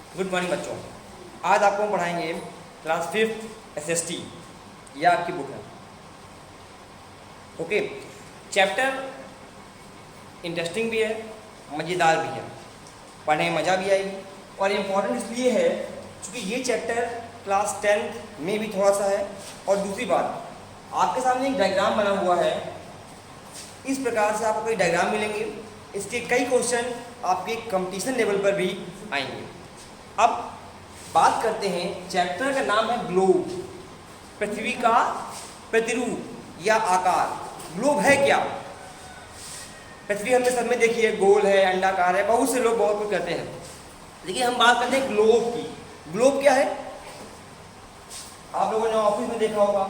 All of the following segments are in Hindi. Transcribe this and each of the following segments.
गुड मॉर्निंग बच्चों। आज आपको हम पढ़ाएंगे क्लास 5th SST, यह आपकी बुक है। ओके, चैप्टर इंटरेस्टिंग भी है, मज़ेदार भी है, पढ़ने में मज़ा भी आएगी और इम्पॉर्टेंट इसलिए है क्योंकि ये चैप्टर क्लास 10th में भी थोड़ा सा है। और दूसरी बात, आपके सामने एक डायग्राम बना हुआ है, इस प्रकार से आपको कई डायग्राम मिलेंगे, इसके कई क्वेश्चन आपके कंपटीशन लेवल पर भी आएंगे। अब बात करते हैं, चैप्टर का नाम है ग्लोब, पृथ्वी का प्रतिरूप या आकार। ग्लोब है क्या? पृथ्वी हमने सब में देखी है, गोल है, अंडाकार है, बहुत से लोग बहुत कुछ कहते हैं, लेकिन हम बात करते हैं ग्लोब की। ग्लोब क्या है? आप लोगों ने ऑफिस में देखा होगा,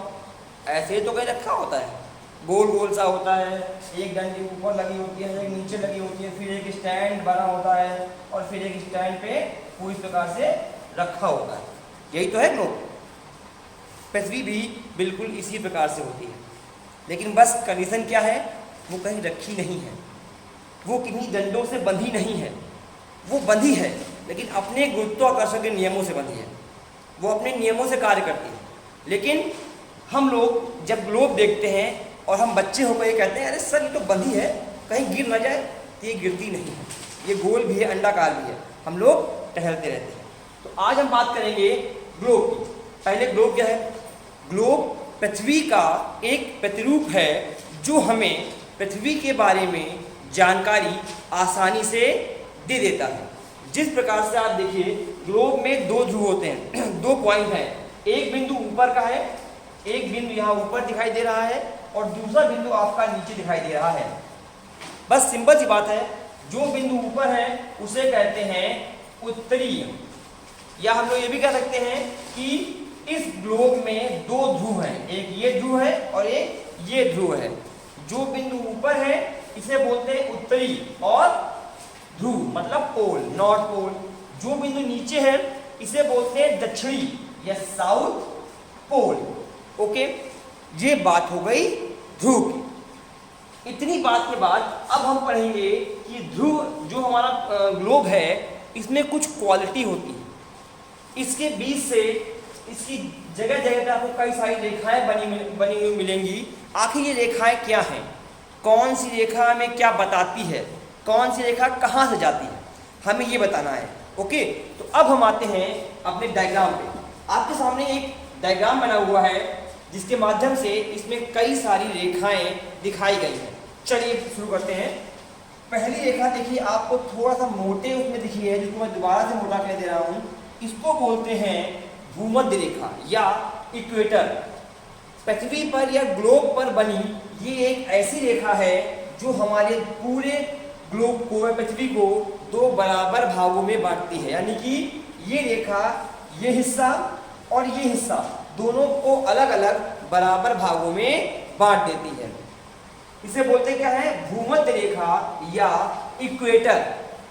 ऐसे तो कहीं रखा होता है, गोल गोल सा होता है, एक डंडी ऊपर लगी होती है, एक नीचे लगी होती है, फिर एक स्टैंड बना होता है और फिर एक स्टैंड पे पूरी प्रकार से रखा होता है। यही तो है ग्लोब। पृथ्वी भी बिल्कुल इसी प्रकार से होती है, लेकिन बस कंडीशन क्या है, वो कहीं रखी नहीं है, वो किन्हीं डंडों से बंधी नहीं है, वो बंधी है लेकिन अपने गुरुत्वाकर्षण के नियमों से बंधी है, वो अपने नियमों से कार्य करती है। लेकिन हम लोग जब ग्लोब देखते हैं और हम बच्चे होकर ये कहते हैं, अरे सर ये तो बंधी है, कहीं गिर ना जाए, तो ये गिरती नहीं है, ये गोल भी है, अंडाकार भी है, हम लोग टहलते रहते हैं। तो आज हम बात करेंगे ग्लोब की। पहले ग्लोब क्या है? ग्लोब पृथ्वी का एक प्रतिरूप है जो हमें पृथ्वी के बारे में जानकारी आसानी से दे देता है। जिस प्रकार से आप देखिए, ग्लोब में दो ध्रुव होते हैं, दो पॉइंट हैं, एक बिंदु ऊपर का है, एक बिंदु यहाँ ऊपर दिखाई दे रहा है और दूसरा बिंदु आपका नीचे दिखाई दे रहा है। बस सिंपल सी बात है, जो बिंदु ऊपर है उसे कहते हैं उत्तरीय, या हम लोग ये भी कह सकते हैं कि इस ग्लोब में दो ध्रुव हैं, एक ये ध्रुव है और एक ये ध्रुव है। जो बिंदु ऊपर है इसे बोलते हैं उत्तरी और ध्रुव मतलब पोल, नॉर्थ पोल। जो बिंदु नीचे है इसे बोलते हैं दक्षिणी या साउथ पोल। ओके, ये बात हो गई ध्रुव की। इतनी बात के बाद अब हम पढ़ेंगे कि ध्रुव जो हमारा ग्लोब है इसमें कुछ क्वालिटी होती है, इसके बीच से इसकी जगह जगह पे आपको कई सारी रेखाएं बनी हुई मिलेंगी। आखिर ये रेखाएं क्या हैं, कौन सी रेखा हमें क्या बताती है, कौन सी रेखा कहाँ से जाती है, हमें ये बताना है। ओके, तो अब हम आते हैं अपने डायग्राम पे। आपके सामने एक डायग्राम बना हुआ है जिसके माध्यम से इसमें कई सारी रेखाएं दिखाई गई हैं। चलिए शुरू करते हैं। पहली रेखा देखिए, आपको थोड़ा सा मोटे उसमें दिखी है, जिसको मैं दोबारा से मोटा कर दे रहा हूँ। इसको बोलते हैं भूमध्य रेखा या इक्वेटर। पृथ्वी पर या ग्लोब पर बनी ये एक ऐसी रेखा है जो हमारे पूरे ग्लोब को या पृथ्वी को दो बराबर भागों में बांटती है, यानी कि ये रेखा, ये हिस्सा और ये हिस्सा दोनों को अलग अलग बराबर भागों में बांट देती है। इसे बोलते क्या है? भूमध्य रेखा या इक्वेटर।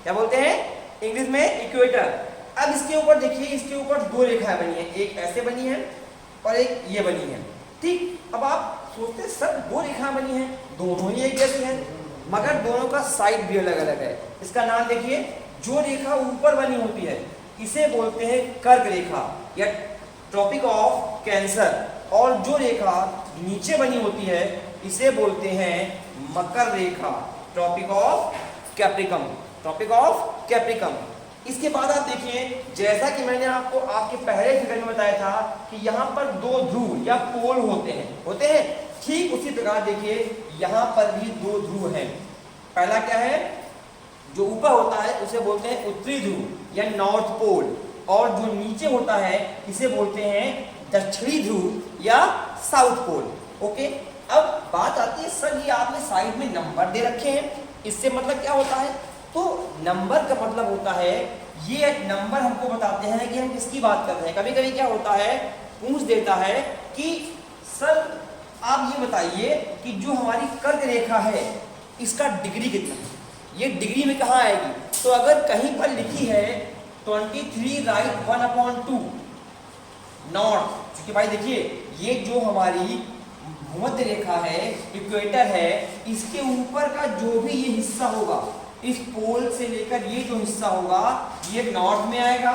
क्या बोलते हैं इंग्लिश में? इक्वेटर। अब इसके ऊपर देखिए, इसके ऊपर दो रेखाएं बनी है, एक ऐसे बनी है और एक ये बनी है। ठीक, अब आप सोचते हैं सर दो रेखाएं बनी हैं, दोनों ही एक जैसी हैं, मगर दोनों का साइड भी अलग अलग है। इसका नाम देखिए, जो रेखा ऊपर बनी होती है इसे बोलते हैं कर्क रेखा या ट्रॉपिक ऑफ कैंसर, और जो रेखा नीचे बनी होती है इसे बोलते हैं मकर रेखा, ट्रॉपिक ऑफ कैप्रिकम, ट्रॉपिक ऑफ कैप्रिकम। इसके बाद आप देखिए, जैसा कि मैंने आपको आपके पहले फिगर में बताया था कि यहाँ पर दो ध्रुव या पोल होते हैं, ठीक उसी प्रकार देखिए यहाँ पर भी दो ध्रुव हैं। पहला क्या है? जो ऊपर होता है उसे बोलते हैं उत्तरी ध्रुव या नॉर्थ पोल, और जो नीचे होता है इसे बोलते हैं दक्षिणी ध्रुव या साउथ पोल। ओके, अब बात आती है, सर ये आपने साइड में नंबर दे रखे हैं, इससे मतलब क्या होता है? तो नंबर का मतलब होता है, ये एक नंबर हमको बताते हैं कि हम किसकी बात कर रहे हैं। कभी कभी क्या होता है, पूछ देता है कि सर आप ये बताइए कि जो हमारी कर्क रेखा है इसका डिग्री कितना है, ये डिग्री में कहाँ आएगी? तो अगर कहीं पर लिखी है 23 राइट 1/2 नॉर्थ, क्योंकि भाई देखिए ये जो हमारी भूमध्य रेखा है, इक्वेटर है, इसके ऊपर का जो भी ये हिस्सा होगा इस पोल से लेकर ये जो हिस्सा होगा ये नॉर्थ में आएगा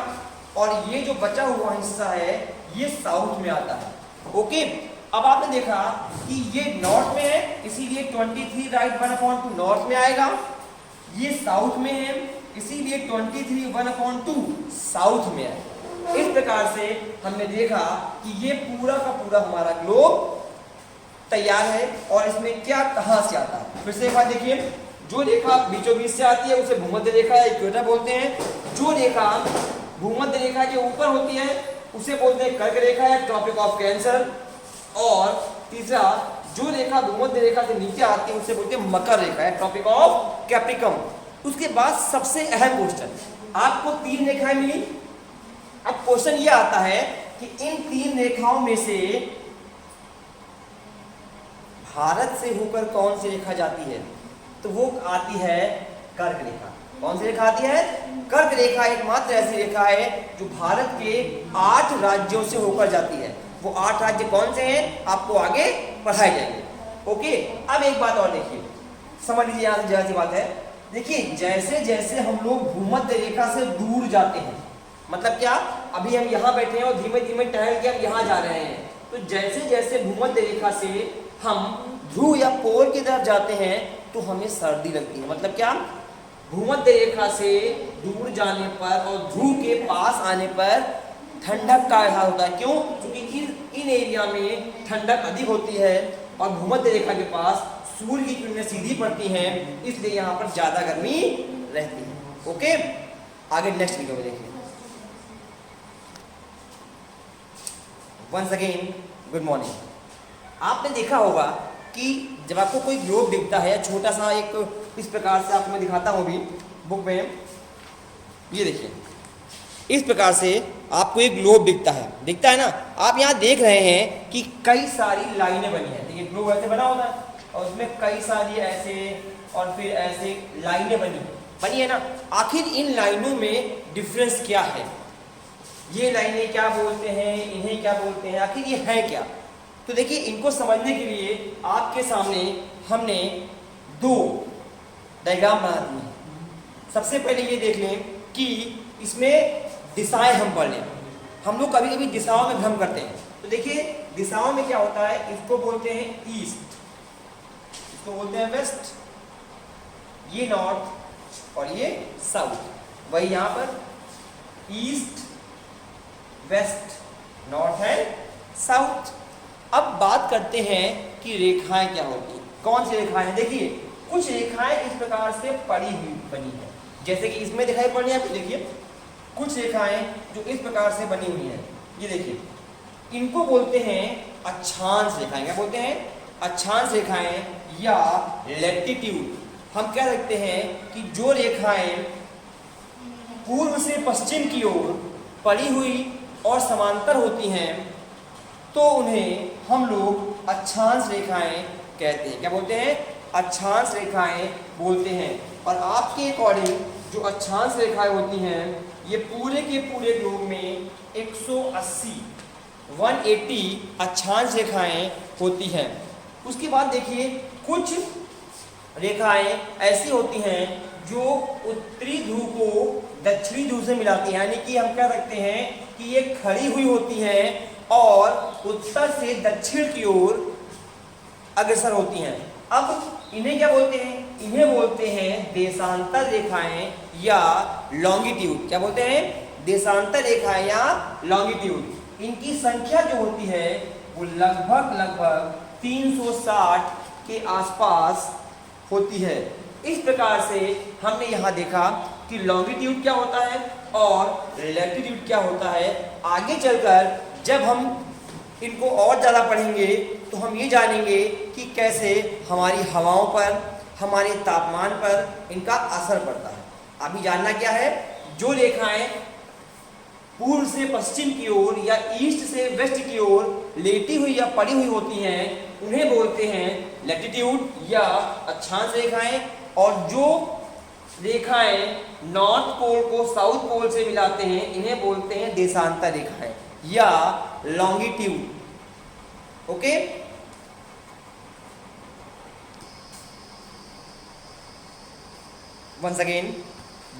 और ये जो बचा हुआ हिस्सा है ये साउथ में आता है। ओके, अब आपने देखा कि ये नॉर्थ में है इसीलिए 23 राइट 1/2 नॉर्थ में आएगा, ये साउथ में है इसीलिए 23 1/2 साउथ में आएगा। इस प्रकार से हमने देखा कि ये पूरा का पूरा हमारा ग्लोब तैयार है और इसमें क्या कहां से आता है। फिर से एक बार देखिए, जो रेखा बीचों बीच से आती है उसे भूमध्य रेखा या इक्वेटर बोलते हैं। जो रेखा भूमध्य रेखा के ऊपर होती है उसे बोलते हैं कर्क रेखा या ट्रॉपिक ऑफ कैंसर। और तीसरा, जो रेखा भूमध्य रेखा से नीचे आती है उसे बोलते हैं मकर रेखा या ट्रॉपिक ऑफ कैप्रिकम। उसके बाद सबसे अहम क्वेश्चन, आपको 3 रेखाएं मिली। अब क्वेश्चन ये आता है कि इन 3 रेखाओं में से भारत से होकर कौन सी रेखा जाती है, तो वो आती है कर्क रेखा। कौन सी रेखा आती है? कर्क रेखा एकमात्र ऐसी रेखा है जो भारत के 8 राज्यों से होकर जाती है। वो 8 राज्य कौन से हैं आपको आगे पढ़ाए जाएंगे। ओके, अब एक बात और देखिए, समझ लीजिए, यहाँ से जरा सी बात है। देखिए, जैसे जैसे हम लोग भूमध्य रेखा से दूर जाते हैं, मतलब क्या, अभी हम यहाँ बैठे हैं और धीमे धीमे टहल के हम यहाँ जा रहे हैं, तो जैसे जैसे भूमध्य रेखा से हम ध्रुव या पोल की तरफ जाते हैं तो हमें सर्दी लगती है। मतलब क्या, भूमध्य रेखा से दूर जाने पर और ध्रुव के पास आने पर ठंडक का एहसास होता है। क्यों? क्योंकि इन एरिया में ठंडक अधिक होती है और भूमध्य रेखा के पास सूर्य की किरणें सीधी पड़ती हैं, इसलिए यहाँ पर ज्यादा गर्मी रहती है। ओके, आगे नेक्स्ट वीडियो में देखिए। Once again good morning. आपने देखा होगा कि जब आपको कोई ग्लोब दिखता है, छोटा सा एक इस प्रकार से आपको मैं दिखाता हूँ अभी बुक में, ये देखिए, इस प्रकार से आपको एक ग्लोब दिखता है ना। आप यहाँ देख रहे हैं कि कई सारी लाइनें बनी हैं। देखिए, ग्लोब ऐसे बना होता है और उसमें कई सारी ऐसे और फिर ऐसे लाइनें बनी है ना। आखिर इन लाइनों में डिफरेंस क्या है? ये लाइनें क्या बोलते हैं, इन्हें क्या बोलते हैं, आखिर ये है क्या? तो देखिए, इनको समझने के लिए आपके सामने हमने 2 डायग्राम बना दी हैं। सबसे पहले ये देख लें कि इसमें दिशाएं हम पढ़ लें। हम लोग कभी कभी दिशाओं में भ्रम करते हैं। तो देखिए, दिशाओं में क्या होता है, इसको बोलते हैं ईस्ट, इसको बोलते हैं वेस्ट, ये नॉर्थ और ये साउथ। वही यहाँ पर east west north and south. अब बात करते हैं कि रेखाएं क्या होती हैं। कौन सी रेखाएं हैं? देखिए, कुछ रेखाएं इस प्रकार से पड़ी हुई बनी है, जैसे कि इसमें दिखाई पड़ रही है आपको। देखिए, कुछ रेखाएं जो इस प्रकार से बनी हुई हैं, ये देखिए, इनको बोलते हैं अक्षांश रेखाएं। क्या बोलते हैं? अक्षांश रेखाएं या लैटिट्यूड। हम कह सकते हैं कि जो रेखाएं पूर्व से पश्चिम की ओर पड़ी हुई और समांतर होती हैं तो उन्हें हम लोग अक्षांश रेखाएं कहते हैं। क्या बोलते हैं? अक्षांश रेखाएं बोलते हैं। और आपके अकॉर्डिंग जो अक्षांश रेखाएं होती हैं ये पूरे के पूरे ग्लोब में 180 अक्षांश रेखाएं होती हैं। उसके बाद देखिए, कुछ रेखाएं ऐसी होती हैं जो उत्तरी ध्रुव को दक्षिणी ध्रुव से मिलाती हैं, यानी कि हम कह सकते हैं कि ये खड़ी हुई होती हैं और उत्तर से दक्षिण की ओर अग्रसर होती हैं। अब इन्हें क्या बोलते हैं? इन्हें बोलते हैं देशांतर रेखाएं या लॉन्गिट्यूड। क्या बोलते हैं? देशांतर रेखाएं या लॉन्गिट्यूड। इनकी संख्या जो होती है वो लगभग 360 के आसपास होती है। इस प्रकार से हमने यहाँ देखा कि लॉन्गिट्यूड क्या होता है और लैटिट्यूड क्या होता है। आगे चलकर जब हम इनको और ज़्यादा पढ़ेंगे तो हम ये जानेंगे कि कैसे हमारी हवाओं पर, हमारे तापमान पर इनका असर पड़ता है। अभी जानना क्या है, जो रेखाएं पूर्व से पश्चिम की ओर या ईस्ट से वेस्ट की ओर लेटी हुई या पड़ी हुई होती हैं उन्हें बोलते हैं लैटिट्यूड या अक्षांश रेखाएं, और जो रेखाएं नॉर्थ पोल को साउथ पोल से मिलाते हैं इन्हें बोलते हैं देशांतर रेखाएं या longitude. Okay, once again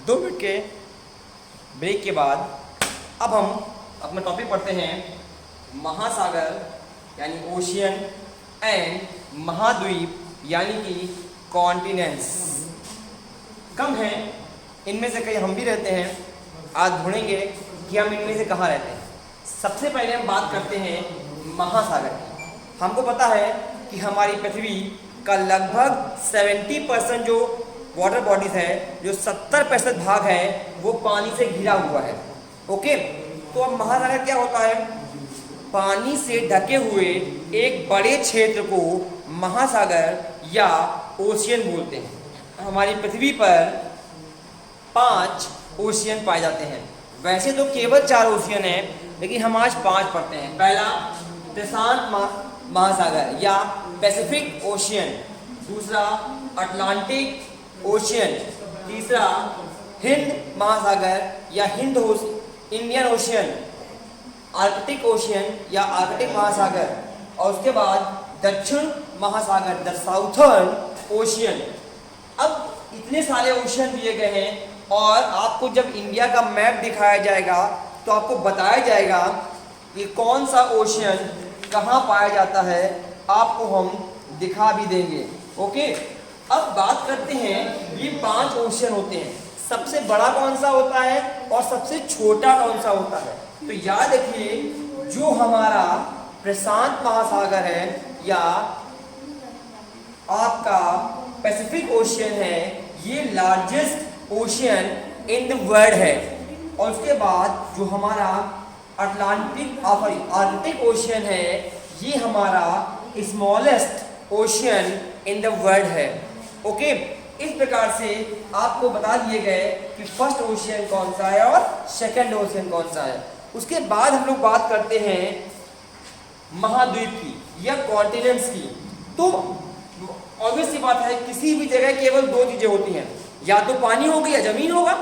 2 minute के ब्रेक के बाद अब हम अपना टॉपिक पढ़ते हैं महासागर यानी ओशियन एंड महाद्वीप यानी कि कॉन्टिनेंट्स। कम हैं, इनमें से कई हम भी रहते हैं। आज ढूंढेंगे कि हम इनमें से कहाँ रहते हैं। सबसे पहले हम बात करते हैं महासागर की। हमको पता है कि हमारी पृथ्वी का लगभग 70% जो वाटर बॉडीज है, जो 70% भाग है वो पानी से घिरा हुआ है। ओके, तो अब महासागर क्या होता है? पानी से ढके हुए एक बड़े क्षेत्र को महासागर या ओशियन बोलते हैं। हमारी पृथ्वी पर 5 ओशियन पाए जाते हैं। वैसे तो केवल 4 ओशियन हैं, लेकिन हम आज 5 पढ़ते हैं। पहला प्रशांत महासागर या पैसिफिक ओशियन, दूसरा अटलांटिक ओशियन, तीसरा हिंद महासागर या इंडियन ओशियन, आर्कटिक ओशियन या आर्कटिक महासागर, और उसके बाद दक्षिण महासागर द साउथर्न ओशियन। अब इतने सारे ओशियन दिए गए हैं और आपको जब इंडिया का मैप दिखाया जाएगा तो आपको बताया जाएगा कि कौन सा ओशियन कहाँ पाया जाता है, आपको हम दिखा भी देंगे। ओके, अब बात करते हैं ये 5 ओशियन होते हैं। सबसे बड़ा कौन सा होता है और सबसे छोटा कौन सा होता है? तो याद रखिए, जो हमारा प्रशांत महासागर है या आपका पैसिफिक ओशियन है, ये largest ocean in the world है। और उसके बाद जो हमारा आर्कटिक ओशियन है, ये हमारा smallest ocean in the world है। ओके, इस प्रकार से आपको बता दिए गए कि फर्स्ट ओशियन कौन सा है और सेकंड ओशियन कौन सा है। उसके बाद हम लोग बात करते हैं महाद्वीप की या कॉन्टिनेंट्स की। तो ऑब्वियस सी बात है, किसी भी जगह केवल 2 चीजें होती हैं, या तो पानी होगा या जमीन होगा।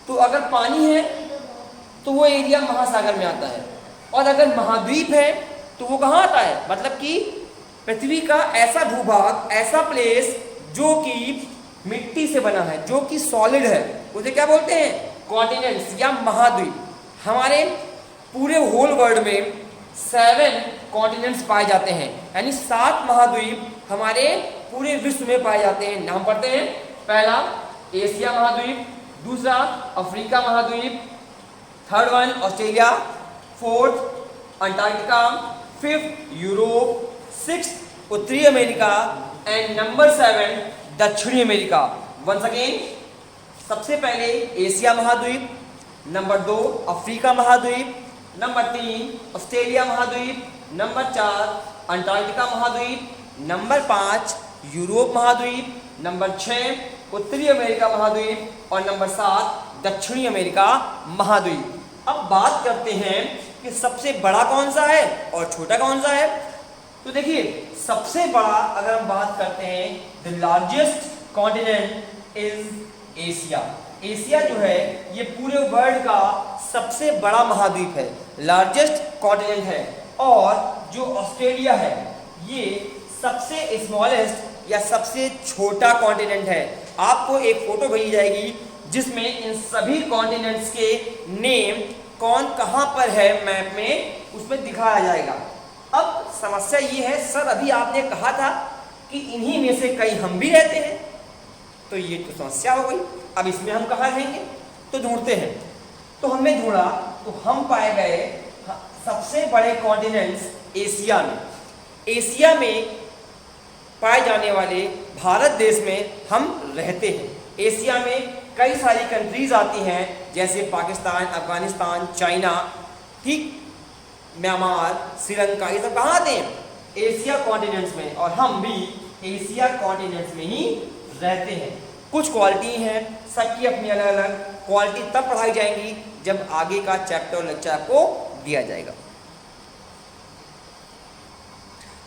तो अगर पानी है तो वो एरिया महासागर में आता है, और अगर महाद्वीप है तो वो कहाँ आता है? मतलब कि पृथ्वी का ऐसा भूभाग, ऐसा प्लेस जो कि मिट्टी से बना है, जो कि सॉलिड है, उसे क्या बोलते हैं? कॉन्टिनेंट्स या महाद्वीप। हमारे पूरे होल वर्ल्ड में 7 कॉन्टिनेंट्स पाए जाते हैं, यानी 7 महाद्वीप हमारे पूरे विश्व में पाए जाते हैं। नाम पढ़ते हैं। पहला एशिया महाद्वीप, दूसरा अफ्रीका महाद्वीप, third one Australia, fourth Antarctica, fifth Europe, sixth उत्तरी अमेरिका एंड नंबर 7 दक्षिणी अमेरिका। वंस अगेन, सबसे पहले एशिया महाद्वीप, नंबर 2 अफ्रीका महाद्वीप, नंबर 3 ऑस्ट्रेलिया महाद्वीप, नंबर 4 अंटार्कटिका महाद्वीप, नंबर 5 यूरोप महाद्वीप, नंबर 6 उत्तरी अमेरिका महाद्वीप और नंबर 7 दक्षिणी अमेरिका महाद्वीप। अब बात करते हैं कि सबसे बड़ा कौन सा है और छोटा कौन सा है। तो देखिए, सबसे बड़ा अगर हम बात करते हैं, the largest continent is Asia. Asia जो है ये पूरे वर्ल्ड का सबसे बड़ा महाद्वीप है, लार्जेस्ट कॉन्टिनेंट है। और जो ऑस्ट्रेलिया है ये सबसे स्मॉलेस्ट या सबसे छोटा कॉन्टिनेंट है। आपको एक फोटो भेजी जाएगी जिसमें इन सभी कॉन्टिनेंट्स के नेम कौन कहाँ पर है मैप में, उसमें दिखाया जाएगा। अब समस्या ये है, सर अभी आपने कहा था कि इन्हीं में से कई हम भी रहते हैं, तो ये तो समस्या हो गई। अब इसमें हम कहाँ रहेंगे? तो ढूंढते हैं। तो हमने ढूंढा तो हम पाए गए सबसे बड़े कॉन्टिनेंट्स एशिया में। एशिया में पाए जाने वाले भारत देश में हम रहते हैं। एशिया में कई सारी कंट्रीज आती हैं, जैसे पाकिस्तान, अफगानिस्तान, चाइना, ठीक, म्यांमार, श्रीलंका, ये सब कहाँ आते हैं? एशिया कॉन्टिनेंट्स में। और हम भी एशिया कॉन्टिनेंट्स में ही रहते हैं। कुछ क्वालिटी हैं, सबकी अपनी अलग अलग क्वालिटी तब पढ़ाई जाएंगी जब आगे का चैप्टर और लेक्चर आपको दिया जाएगा।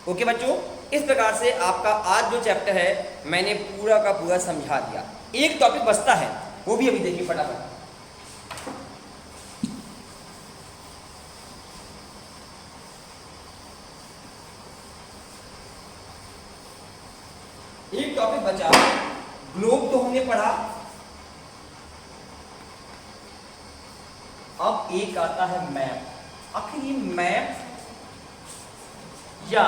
ओके बच्चों, इस प्रकार से आपका आज जो चैप्टर है मैंने पूरा का पूरा समझा दिया। एक टॉपिक बचता है, वो भी अभी देखिए फटाफट। एक टॉपिक बचा, ग्लोब तो हमने पढ़ा, एक आता है मैप। आखिर ये मैप या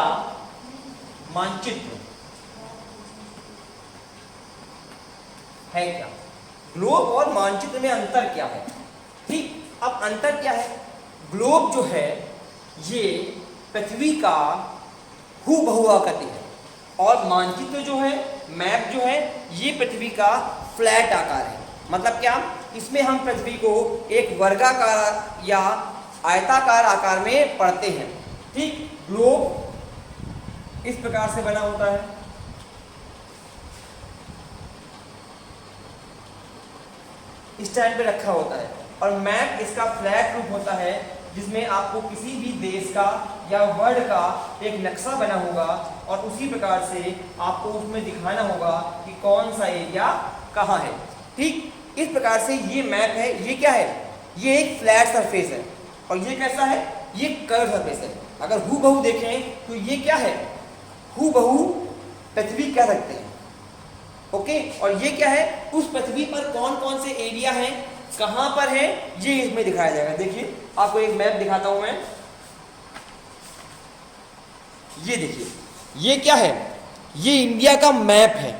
मानचित्र है क्या? ग्लोब और मानचित्र में अंतर क्या है? ठीक, अब अंतर क्या है? ग्लोब जो है ये पृथ्वी का हूबहू आकृति है, और मानचित्र जो है, मैप जो है, ये पृथ्वी का फ्लैट आकार है। मतलब क्या? इसमें हम पृथ्वी को एक वर्गाकार या आयताकार आकार में पढ़ते हैं। ठीक, ग्लोब इस प्रकार से बना होता है, स्टैंड पे रखा होता है, और मैप इसका फ्लैट रूप होता है जिसमें आपको किसी भी देश का या वर्ल्ड का एक नक्शा बना होगा, और उसी प्रकार से आपको उसमें दिखाना होगा कि कौन सा एरिया कहाँ है। ठीक, इस प्रकार से ये मैप है। ये क्या है? ये एक फ्लैट सरफेस है, और ये कैसा है? ये कर्व सरफेस है। अगर हूबहू देखें तो ये क्या है? हूबहू पृथ्वी कह सकते हैं। ओके, और ये क्या है? उस पृथ्वी पर कौन कौन से एरिया हैं, कहां पर है, ये इसमें दिखाया जाएगा। देखिए, आपको एक मैप दिखाता हूं मैं। ये देखिए, ये क्या है? ये इंडिया का मैप है।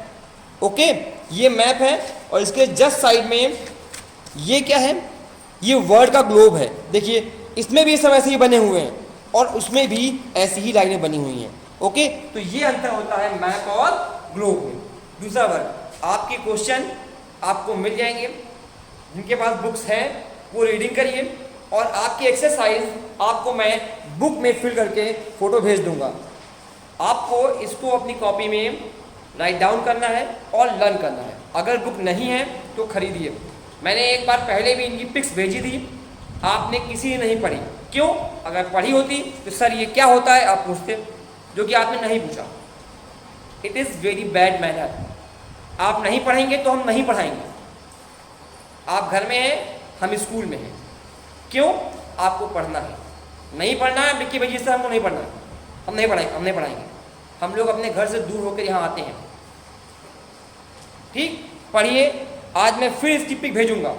ओके, ये मैप है, और इसके जस्ट साइड में ये क्या है? ये वर्ल्ड का ग्लोब है। देखिए, इसमें भी सब ऐसे ही बने हुए हैं, और उसमें भी ऐसी ही लाइनें बनी हुई हैं। ओके, तो ये अंतर होता है मैप और ग्लोब में। दूसरा वर्ग, आपके क्वेश्चन आपको मिल जाएंगे, जिनके पास बुक्स हैं वो रीडिंग करिए, और आपकी एक्सरसाइज आपको मैं बुक में फिल करके फ़ोटो भेज दूंगा। आपको इसको अपनी कॉपी में राइट डाउन करना है और लर्न करना है। अगर बुक नहीं है तो खरीदिए। मैंने एक बार पहले भी इनकी पिक्स भेजी थी, आपने किसी ने नहीं पढ़ी। क्यों? अगर पढ़ी होती तो सर ये क्या होता है आप पूछते, जो कि आपने नहीं पूछा। It is very bad manner. आप नहीं पढ़ेंगे तो हम नहीं पढ़ाएंगे। आप घर में हैं, हम स्कूल में हैं। क्यों? आपको पढ़ना है। नहीं पढ़ना है विक्की भैया से, हमको नहीं पढ़ना है, हम नहीं पढ़ाएंगे। हम लोग अपने घर से दूर होकर यहाँ आते हैं। ठीक, पढ़िए। आज मैं फिर इसकी पिक भेजूंगा।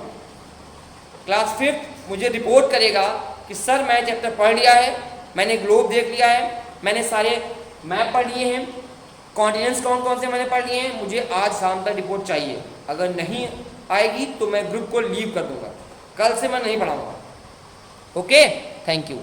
क्लास 5th मुझे रिपोर्ट करेगा कि सर मैं चैप्टर पढ़ लिया है, मैंने ग्लोब देख लिया है, मैंने सारे मैप पढ़ लिए हैं, कॉन्टिनेंट्स कौन कौन से मैंने पढ़ लिए हैं, मुझे आज शाम तक रिपोर्ट चाहिए। अगर नहीं आएगी तो मैं ग्रुप को लीव कर दूंगा। कल से मैं नहीं पढ़ाऊंगा। Okay, thank you.